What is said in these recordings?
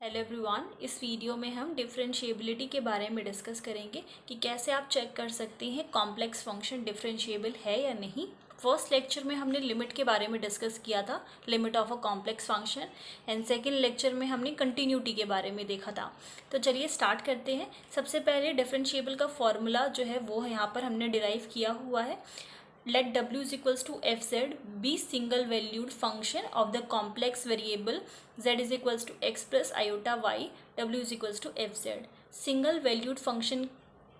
Hello everyone, इस video में हम डिफरेंशिएबिलिटी के बारे में डिस्कस करेंगे कि कैसे आप चेक कर सकते हैं कॉम्प्लेक्स फंक्शन डिफरेंशिएबल है या नहीं। फर्स्ट लेक्चर में हमने लिमिट के बारे में डिस्कस किया था, limit of a complex function, and second lecture में हमने कंटिन्यूटी के बारे में देखा था। तो चलिए स्टार्ट करते हैं। सबसे पहले डिफरेंशिएबल का फॉर्मूला जो है वो यहाँ पर हमने डिराइव किया हुआ है। Let w is equals to fz be single valued function of the complex variable z is equals to x plus iota y, w is equals to fz। Single valued function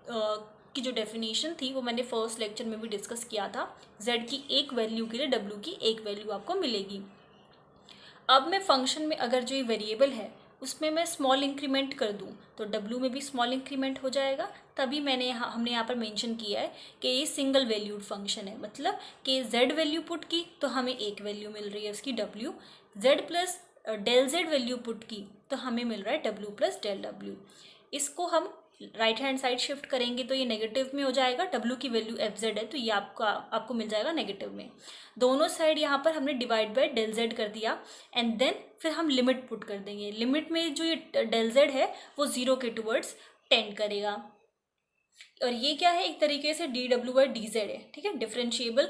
की जो definition थी वो मैंने first lecture में भी discuss किया था। z की एक वैल्यू के लिए w की एक वैल्यू आपको मिलेगी। अब मैं फंक्शन में अगर जो ये वेरिएबल है उसमें मैं स्मॉल इंक्रीमेंट कर दूं तो w में भी स्मॉल इंक्रीमेंट हो जाएगा। तभी हमने यहाँ पर मेंशन किया है कि ये सिंगल वैल्यूड फंक्शन है, मतलब कि z वैल्यू पुट की तो हमें एक वैल्यू मिल रही है उसकी w, z plus del z value put की तो हमें मिल रहा है w प्लस डेल w। इसको हम राइट हैंड साइड शिफ्ट करेंगे तो ये नेगेटिव में हो जाएगा। w की वैल्यू fz है तो ये आपको मिल जाएगा नेगेटिव में। दोनों साइड यहाँ पर हमने डिवाइड बाय डेल z कर दिया एंड देन फिर हम लिमिट पुट कर देंगे। लिमिट में जो ये डेल z है वो 0 के टुवर्ड्स टेंड करेगा। और ये क्या है, एक तरीके से D W by D Z है, ठीक है। डिफरेंशिएबल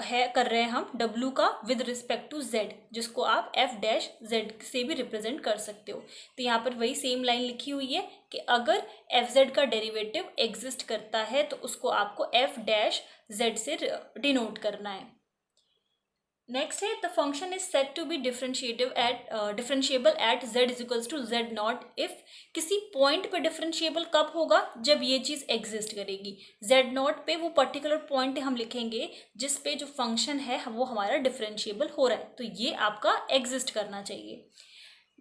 है कर रहे हैं हम w का विद रिस्पेक्ट टू z, जिसको आप f डैश z से भी रिप्रेजेंट कर सकते हो। तो यहाँ पर वही सेम लाइन लिखी हुई है कि अगर fz का डेरिवेटिव एग्जिस्ट करता है तो उसको आपको f डैश z से डिनोट करना है। नेक्स्ट है the function is set to be differentiable at z is equals to z not if. किसी पॉइंट पे डिफरेंशिएबल कब होगा, जब ये चीज़ एग्जिस्ट करेगी। z नॉट पे वो पर्टिकुलर पॉइंट हम लिखेंगे जिस पे जो फंक्शन है वो हमारा डिफरेंशिएबल हो रहा है, तो ये आपका एग्जिस्ट करना चाहिए।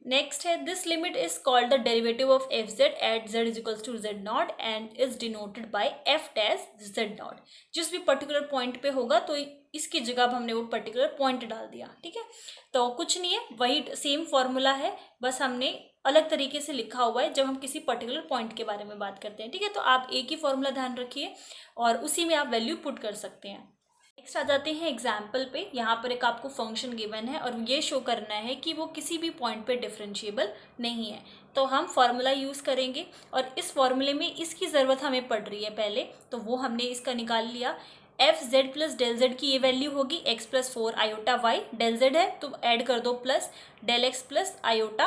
नेक्स्ट है this limit is called the derivative of F Z at Z is equals to Z not and is denoted by F dash Z not. जिस भी पर्टिकुलर पॉइंट पे होगा तो इसकी जगह अब हमने वो पर्टिकुलर पॉइंट डाल दिया, ठीक है। तो कुछ नहीं है, वही सेम फॉर्मूला है, बस हमने अलग तरीके से लिखा हुआ है जब हम किसी पर्टिकुलर पॉइंट के बारे में बात करते हैं, ठीक है। तो आप एक ही फॉर्मूला ध्यान रखिए और उसी में आप वैल्यू पुट कर सकते हैं। नेक्स्ट आ जाते हैं एग्जाम्पल पे। यहाँ पर एक आपको फंक्शन गिवन है और ये शो करना है कि वो किसी भी पॉइंट पे डिफरेंशिएबल नहीं है। तो हम फॉर्मूला यूज़ करेंगे और इस फॉर्मूले में इसकी ज़रूरत हमें पड़ रही है पहले, तो वो हमने इसका निकाल लिया। F Z plus del Z की ये वैल्यू होगी X plus 4 iota Y. Del Z है तो ऐड कर दो plus del X plus iota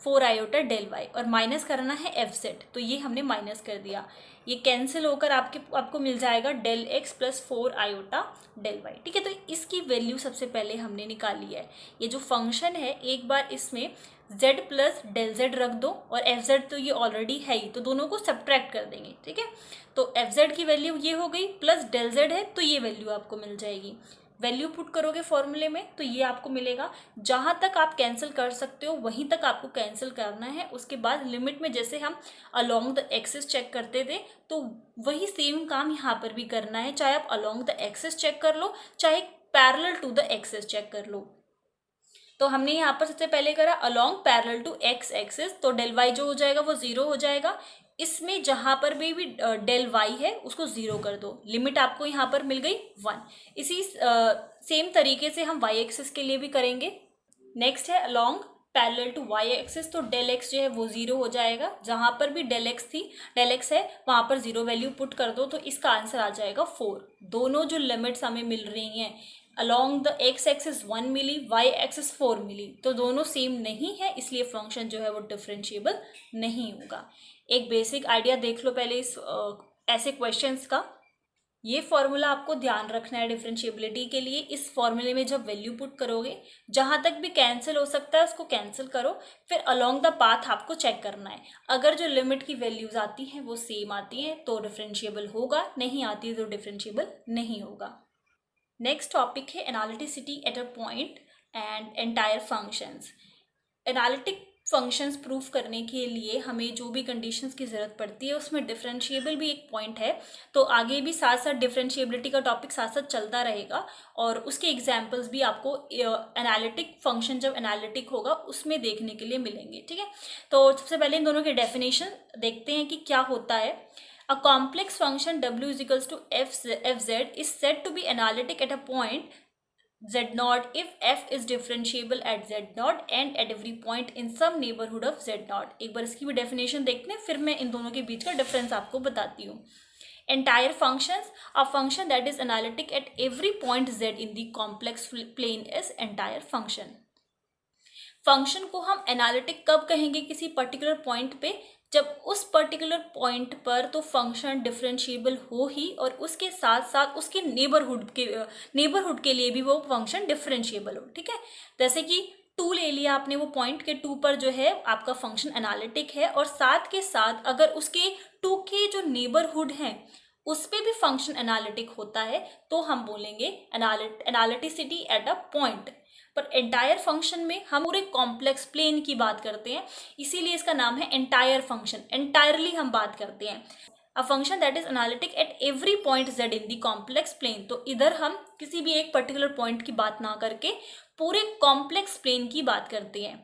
4 iota del Y, और माइनस करना है एफ जेड, तो ये हमने माइनस कर दिया। ये कैंसिल होकर आपको मिल जाएगा del X plus 4 iota del Y, ठीक है। तो इसकी वैल्यू सबसे पहले हमने निकाली है। ये जो फंक्शन है एक बार इसमें z प्लस डेल जेड रख दो और एफ जेड तो ये ऑलरेडी है ही, तो दोनों को सब्ट्रैक्ट कर देंगे, ठीक है। तो एफ जेड की वैल्यू ये हो गई प्लस डेल जेड है तो ये वैल्यू आपको मिल जाएगी। वैल्यू पुट करोगे फॉर्मूले में तो ये आपको मिलेगा। जहाँ तक आप कैंसिल कर सकते हो वहीं तक आपको कैंसिल करना है। उसके बाद लिमिट में जैसे हम अलोंग द एक्सिस चेक करते थे तो वही सेम काम यहाँ पर भी करना है, चाहे आप अलोंग द एक्सिस चेक कर लो चाहे parallel to the axis check कर लो। तो हमने यहाँ पर सबसे पहले करा along parallel to X axis, तो डेल वाई जो हो जाएगा वो 0 हो जाएगा। इसमें जहाँ पर भी डेल वाई है उसको 0 कर दो। लिमिट आपको यहाँ पर मिल गई 1। इसी सेम तरीके से हम वाई एक्सिस के लिए भी करेंगे। नेक्स्ट है along parallel to Y axis, तो डेल एक्स जो है वो 0 हो जाएगा। जहाँ पर भी डेल एक्स है वहाँ पर 0 वैल्यू पुट कर दो, तो इसका आंसर आ जाएगा 4। दोनों जो लिमिट्स हमें मिल रही हैं अलोंग द एक्स एक्सिस 1 मिली, वाई एक्सिस 4 मिली, तो दोनों सेम नहीं है, इसलिए फंक्शन जो है वो डिफरेंशिएबल नहीं होगा। एक बेसिक आइडिया देख लो पहले इस ऐसे क्वेश्चंस का। ये फॉर्मूला आपको ध्यान रखना है डिफरेंशिएबिलिटी के लिए। इस फॉर्मूले में जब वैल्यू पुट करोगे जहाँ तक भी कैंसिल हो सकता है उसको कैंसिल करो, फिर अलोंग द पाथ आपको चेक करना है। अगर जो लिमिट की वैल्यूज आती हैं वो सेम आती हैं तो डिफरेंशिएबल होगा, नहीं आती तो डिफरेंशिएबल नहीं होगा। नेक्स्ट टॉपिक है analyticity at a point and entire functions. Analytic functions proof करने के लिए हमें जो भी कंडीशंस की ज़रूरत पड़ती है उसमें डिफरेंशिएबल भी एक पॉइंट है। तो आगे भी साथ साथ डिफरेंशिएबिलिटी का टॉपिक साथ साथ चलता रहेगा और उसके एग्जांपल्स भी आपको एनालिटिक फंक्शन जब एनालिटिक होगा उसमें देखने के लिए मिलेंगे, ठीक है। तो सबसे पहले इन दोनों के डेफिनेशन देखते हैं कि क्या होता है। A complex function w is equals to f z is said to be analytic at a point z naught if f is differentiable at z naught and at every point in some neighborhood of z naught। एक बार इसकी भी definition देखते हैं, फिर मैं इन दोनों के बीच का डिफरेंस आपको बताती हूँ। Entire functions, a function that is analytic at every point z in the complex plane is entire function। Function को हम एनालिटिक कब कहेंगे किसी पर्टिकुलर पॉइंट पे, जब उस पर्टिकुलर पॉइंट पर तो फंक्शन डिफरेंशिएबल हो ही और उसके साथ साथ उसके नेबरहुड के लिए भी वो फंक्शन डिफरेंशिएबल हो। ठीक है, जैसे कि 2 ले लिया आपने, वो पॉइंट के 2 पर जो है आपका फंक्शन एनालिटिक है और साथ के साथ अगर उसके 2 के जो नेबरहुड हैं उस पे भी फंक्शन एनालिटिक होता है तो हम बोलेंगे एनालिटिसिटी एट अ पॉइंट। पर एंटायर फंक्शन में हम पूरे कॉम्प्लेक्स प्लेन की बात करते हैं, इसीलिए इसका नाम है एंटायर फंक्शन। एंटायरली हम बात करते हैं a function that is analytic at every point z in the complex plane. तो इधर हम किसी भी एक पर्टिकुलर पॉइंट की बात ना करके पूरे कॉम्प्लेक्स प्लेन की बात करते हैं।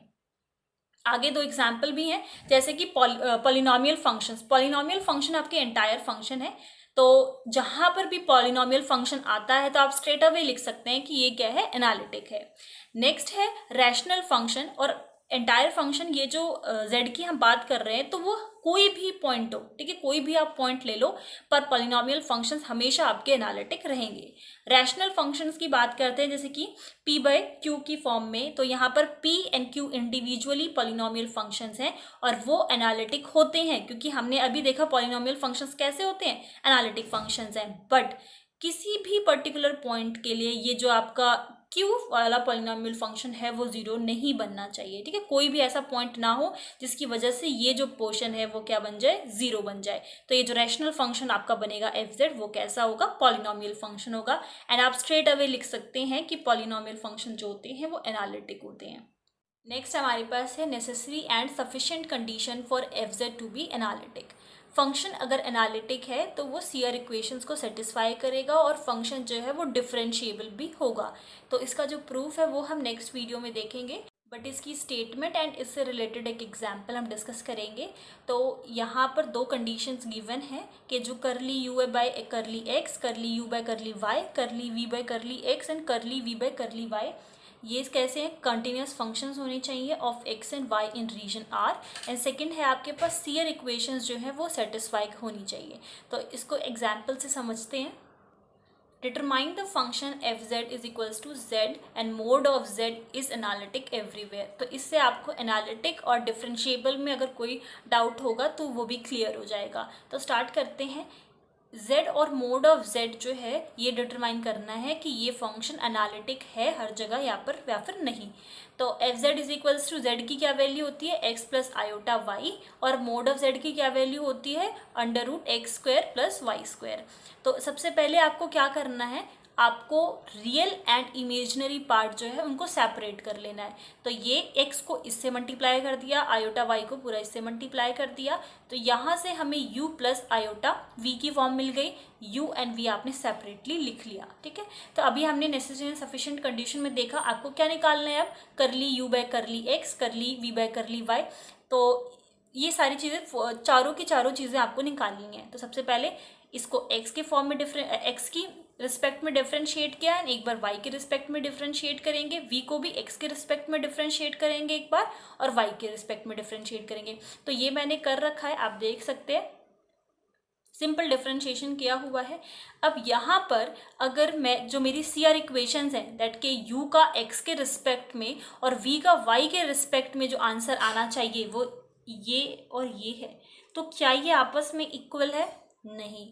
आगे 2 एग्जाम्पल भी हैं, जैसे कि पॉलिनोमियल फंक्शंस। पॉलिनोमियल फंक्शन आपके एंटायर फंक्शन है, तो जहां पर भी पॉलिनोमियल फंक्शन आता है तो आप स्ट्रेट अवे लिख सकते हैं कि ये क्या है, एनालिटिक है। नेक्स्ट है रैशनल फंक्शन और एंटायर फंक्शन। ये जो z की हम बात कर रहे हैं तो वो कोई भी पॉइंट हो, ठीक है, कोई भी आप पॉइंट ले लो, पर पॉलिनोमियल फंक्शंस हमेशा आपके एनालिटिक रहेंगे। रैशनल फंक्शंस की बात करते हैं जैसे कि p बाय q की फॉर्म में, तो यहाँ पर p and q individually polynomial functions हैं और वो एनालिटिक होते हैं, क्योंकि हमने अभी देखा पॉलिनोमियल फंक्शंस कैसे होते हैं, एनालिटिक फंक्शंस हैं। बट किसी भी पर्टिकुलर पॉइंट के लिए ये जो आपका q वाला पॉलिनोमियल फंक्शन है वो 0 नहीं बनना चाहिए। ठीक है, कोई भी ऐसा पॉइंट ना हो जिसकी वजह से ये जो पोर्शन है वो क्या बन जाए, 0 बन जाए। तो ये जो रैशनल फंक्शन आपका बनेगा fz वो कैसा होगा, पॉलिनोमियल फंक्शन होगा। एंड आप स्ट्रेट अवे लिख सकते हैं कि पॉलिनोमियल फंक्शन जो होते हैं वो एनालिटिक होते हैं। नेक्स्ट हमारे पास है necessary and sufficient condition for fz to be analytic. Function अगर एनालिटिक है तो वो सीआर इक्वेशंस को सेटिस्फाई करेगा और फंक्शन जो है वो डिफरेंशिएबल भी होगा। तो इसका जो प्रूफ है वो हम नेक्स्ट वीडियो में देखेंगे, बट इसकी स्टेटमेंट एंड इससे रिलेटेड एक एग्जाम्पल हम डिस्कस करेंगे। तो यहाँ पर 2 कंडीशंस गिवन है कि जो करली यू है bye curly x, curly u by curly y, curly v by curly x and curly v by curly y, ये कैसे हैं, कंटिन्यूस फंक्शंस होने चाहिए of x and y in region R. And second है आपके पास CR equations जो है वो सेटिस्फाई होनी चाहिए। तो इसको एग्जाम्पल से समझते हैं। Determine the function f z is equals to z and mod of z is analytic everywhere. तो इससे आपको एनालिटिक और डिफरेंशिएबल में अगर कोई डाउट होगा तो वो भी क्लियर हो जाएगा। तो स्टार्ट करते हैं। z और मोड ऑफ z जो है ये डिटरमाइन करना है कि ये फंक्शन एनालिटिक है हर जगह या फिर नहीं। तो f z is equals to z की क्या वैल्यू होती है, x प्लस आयोटा वाई, और मोड ऑफ z की क्या वैल्यू होती है, under root x square plus y square. तो सबसे पहले आपको क्या करना है, आपको रियल एंड इमेजिनरी पार्ट जो है उनको सेपरेट कर लेना है। तो ये x को इससे मल्टीप्लाई कर दिया, आयोटा y को पूरा इससे मल्टीप्लाई कर दिया, तो यहाँ से हमें u प्लस आयोटा v की फॉर्म मिल गई। u एंड v आपने सेपरेटली लिख लिया। ठीक है, तो अभी हमने नेसेसरी एंड सफिशिएंट कंडीशन में देखा आपको क्या निकालना है, अब करली u बाय करली x, करली v बाय करली y। तो ये सारी चीज़ें चारों की चारों चीज़ें आपको निकालनी है। तो सबसे पहले इसको x के फॉर्म में x की रिस्पेक्ट में डिफरेंशिएट किया है, एक बार y के रिस्पेक्ट में डिफरेंशिएट करेंगे, v को भी x के रिस्पेक्ट में डिफरेंशिएट करेंगे एक बार, और y के रिस्पेक्ट में डिफरेंशिएट करेंगे। तो ये मैंने कर रखा है, आप देख सकते हैं सिंपल डिफरेंशिएशन किया हुआ है। अब यहाँ पर अगर मैं जो मेरी सीआर इक्वेशंस हैं दैट के u का x के रिस्पेक्ट में और v का y के रिस्पेक्ट में जो आंसर आना चाहिए वो ये और ये है, तो क्या ये आपस में इक्वल है, नहीं।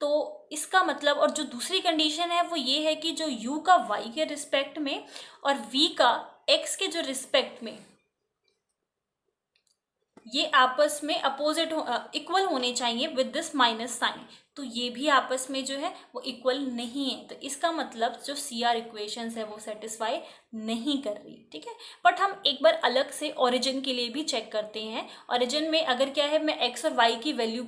तो इसका मतलब, और जो दूसरी कंडीशन है वो ये है कि जो u का y के रिस्पेक्ट में और v का x के जो रिस्पेक्ट में ये आपस में अपोजिट इक्वल होने चाहिए विद दिस माइनस साइन। तो ये भी आपस में जो है वो इक्वल नहीं है, तो इसका मतलब जो सीआर इक्वेशंस है वो सेटिस्फाई नहीं कर रही। ठीक है, बट हम एक बार अलग से ओरिजिन के लिए भी चेक करते हैं। ओरिजिन में अगर क्या है, मैं x और y की वैल्यू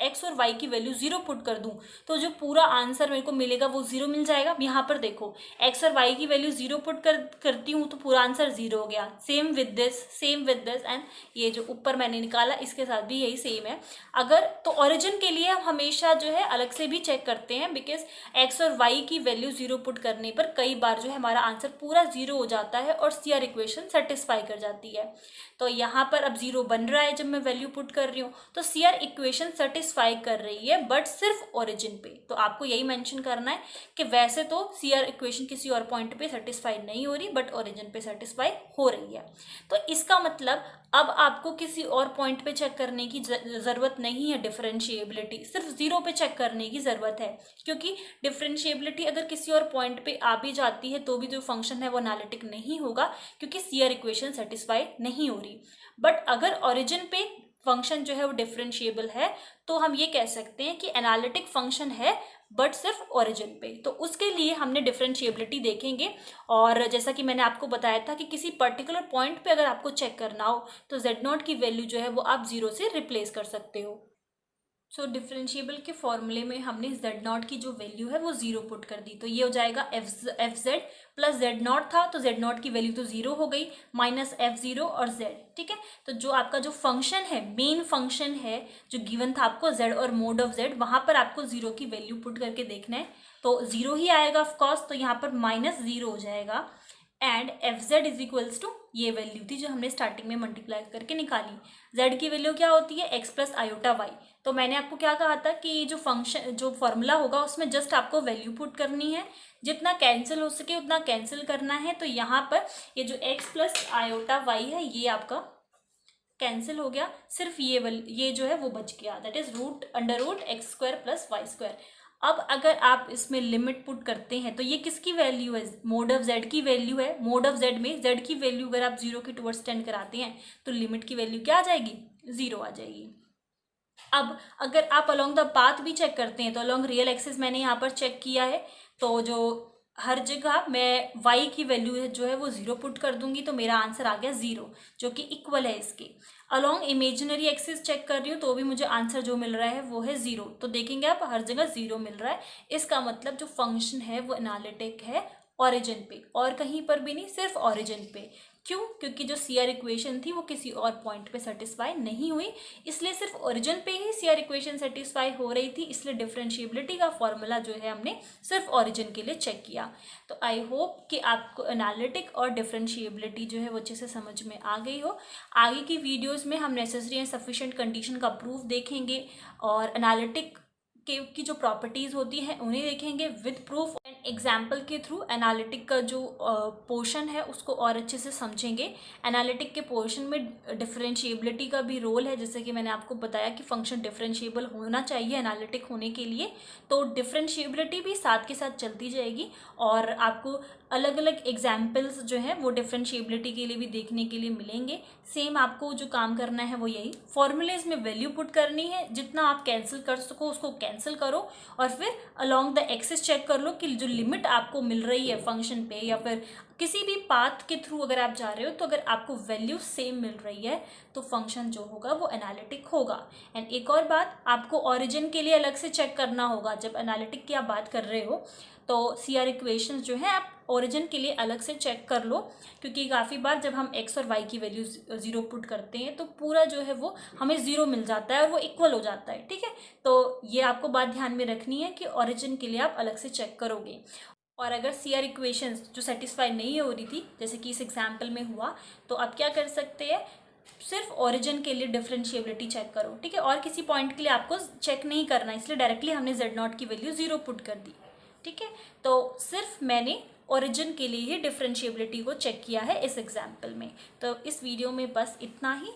एक्स और वाई की वैल्यू 0 पुट कर दूं तो जो पूरा आंसर मेरे को मिलेगा वो 0 मिल जाएगा। यहाँ पर देखो एक्स और वाई की वैल्यू 0 पुट करती हूँ तो पूरा आंसर 0 हो गया। सेम विद दिस एंड ये जो ऊपर मैंने निकाला इसके साथ भी यही सेम है। अगर तो ओरिजिन के लिए हम हमेशा जो है अलग से भी चेक करते हैं, बिकॉज एक्स और वाई की वैल्यू 0 पुट करने पर कई बार जो है हमारा आंसर पूरा 0 हो जाता है और सीआर इक्वेशन सेटिस्फाई कर जाती है। तो यहाँ पर अब 0 बन रहा है जब मैं वैल्यू पुट कर रही हूँ, तो सीआर इक्वेशन सेटिस्फाई कर रही है बट सिर्फ ओरिजिन पे। तो आपको यही मेंशन करना है कि वैसे तो सीआर इक्वेशन किसी और पॉइंट पे सेटिस्फाई नहीं हो रही बट ओरिजिन पे सेटिस्फाई हो रही है। तो इसका मतलब अब आपको किसी और पॉइंट पे चेक करने की ज़रूरत नहीं है डिफरेंशिएबिलिटी, सिर्फ 0 पे चेक करने की ज़रूरत है, क्योंकि डिफरेंशिएबिलिटी अगर किसी और पॉइंट पे आ भी जाती है तो भी जो फंक्शन है वो एनालिटिक नहीं होगा क्योंकि सीआर इक्वेशन सेटिस्फाई नहीं हो रही। बट अगर ओरिजिन पे फंक्शन जो है वो डिफरेंशिएबल है तो हम ये कह सकते हैं कि एनालिटिक फंक्शन है बट सिर्फ ओरिजिन पे। तो उसके लिए हमने डिफरेंशिएबिलिटी देखेंगे, और जैसा कि मैंने आपको बताया था कि किसी पर्टिकुलर पॉइंट पे अगर आपको चेक करना हो तो z0 की वैल्यू जो है वो आप 0 से रिप्लेस कर सकते हो। सो डिफरेंशिएबल के फॉर्मूले में हमने z0 की जो वैल्यू है वो 0 पुट कर दी, तो ये हो जाएगा एफ जेड प्लस z0 था तो z0 की वैल्यू तो 0 हो गई माइनस f0 और z। ठीक है, तो जो आपका जो फंक्शन है, मेन फंक्शन है जो गिवन था आपको z और मोड ऑफ z, वहां पर आपको 0 की वैल्यू पुट करके देखना है तो 0 ही आएगा ऑफकोर्स, तो यहाँ पर -0 हो जाएगा। And f z is equals to ये वैल्यू थी जो हमने स्टार्टिंग में मल्टीप्लाई करके निकाली। z की वैल्यू क्या होती है x प्लस आयोटा वाई। तो मैंने आपको क्या कहा था कि जो फंक्शन जो फॉर्मूला होगा उसमें जस्ट आपको वैल्यू पुट करनी है, जितना कैंसिल हो सके उतना कैंसिल करना है। तो यहाँ पर ये जो x प्लस आयोटा वाई है ये आपका कैंसिल हो गया, सिर्फ ये जो है वो बच गया, that is √√x² plus y²। अब अगर आप इसमें लिमिट पुट करते हैं तो ये किसकी वैल्यू है, मोड ऑफ z की वैल्यू है। मोड ऑफ z में z की वैल्यू अगर आप 0 के टुवर्ड्स टेंड कराते हैं तो लिमिट की वैल्यू क्या आ जाएगी, 0 आ जाएगी। अब अगर आप अलोंग द पाथ भी चेक करते हैं तो अलोंग रियल एक्सिस मैंने यहाँ पर चेक किया है, तो जो हर जगह मैं y की वैल्यू जो है वो 0 पुट कर दूंगी तो मेरा आंसर आ गया 0, जो कि इक्वल है इसके। अलोंग इमेजिनरी एक्सिस चेक कर रही हूँ तो भी मुझे आंसर जो मिल रहा है वो है 0। तो देखेंगे आप हर जगह 0 मिल रहा है, इसका मतलब जो फंक्शन है वो एनालिटिक है ओरिजिन पे और कहीं पर भी नहीं, सिर्फ ओरिजिन पे। क्यों? क्योंकि जो सीआर इक्वेशन थी वो किसी और पॉइंट पे सेटिस्फाई नहीं हुई, इसलिए सिर्फ ओरिजिन पे ही सीआर इक्वेशन सेटिस्फाई हो रही थी, इसलिए डिफरेंशिएबिलिटी का फॉर्मूला जो है हमने सिर्फ ओरिजिन के लिए चेक किया। तो आई होप कि आपको एनालिटिक और डिफरेंशिएबिलिटी जो है वो अच्छे से समझ में आ गई हो। आगे की वीडियोज़ में हम नेसेसरी एंड सफिशिएंट कंडीशन का प्रूफ देखेंगे और एनालिटिक की जो प्रॉपर्टीज़ होती हैं उन्हें देखेंगे विद प्रूफ एंड एग्जाम्पल के थ्रू। एनालिटिक का जो पोर्शन है उसको और अच्छे से समझेंगे। एनालिटिक के पोर्शन में डिफरेंशिएबिलिटी का भी रोल है, जैसे कि मैंने आपको बताया कि फंक्शन डिफरेंशिएबल होना चाहिए एनालिटिक होने के लिए, तो डिफरेंशिएबिलिटी भी साथ के साथ चलती जाएगी और आपको अलग अलग एग्जाम्पल्स जो हैं वो डिफरेंशिएबिलिटी के लिए भी देखने के लिए मिलेंगे। सेम आपको जो काम करना है वो यही, फॉर्मूलेज में वैल्यू पुट करनी है, जितना आप कैंसिल कर सको उसको कैंसिल करो और फिर अलोंग द एक्सिस चेक कर लो कि जो लिमिट आपको मिल रही है फंक्शन पे या फिर किसी भी पाथ के थ्रू अगर आप जा रहे हो तो अगर आपको वैल्यू सेम मिल रही है तो फंक्शन जो होगा वो एनालिटिक होगा। एंड एक और बात, आपको ओरिजिन के लिए अलग से चेक करना होगा। जब एनालिटिक की आप बात कर रहे हो तो सीआर इक्वेशंस जो है आप ओरिजिन के लिए अलग से चेक कर लो, क्योंकि काफ़ी बार जब हम x और y की वैल्यू 0 पुट करते हैं तो पूरा जो है वो हमें 0 मिल जाता है और वो इक्वल हो जाता है। ठीक है, तो ये आपको बात ध्यान में रखनी है कि ओरिजिन के लिए आप अलग से चेक करोगे। और अगर सीआर इक्वेशंस जो सेटिस्फाई नहीं हो रही थी जैसे कि इस एग्जाम्पल में हुआ, तो आप क्या कर सकते हैं, सिर्फ ओरिजिन के लिए डिफरेंशिएबिलिटी चेक करो। ठीक है, और किसी पॉइंट के लिए आपको चेक नहीं करना, इसलिए डायरेक्टली हमने z0 की वैल्यू 0 पुट कर दी। ठीक है, तो सिर्फ मैंने ओरिजिन के लिए ही डिफरेंशिएबिलिटी को चेक किया है इस एग्जाम्पल में। तो इस वीडियो में बस इतना ही।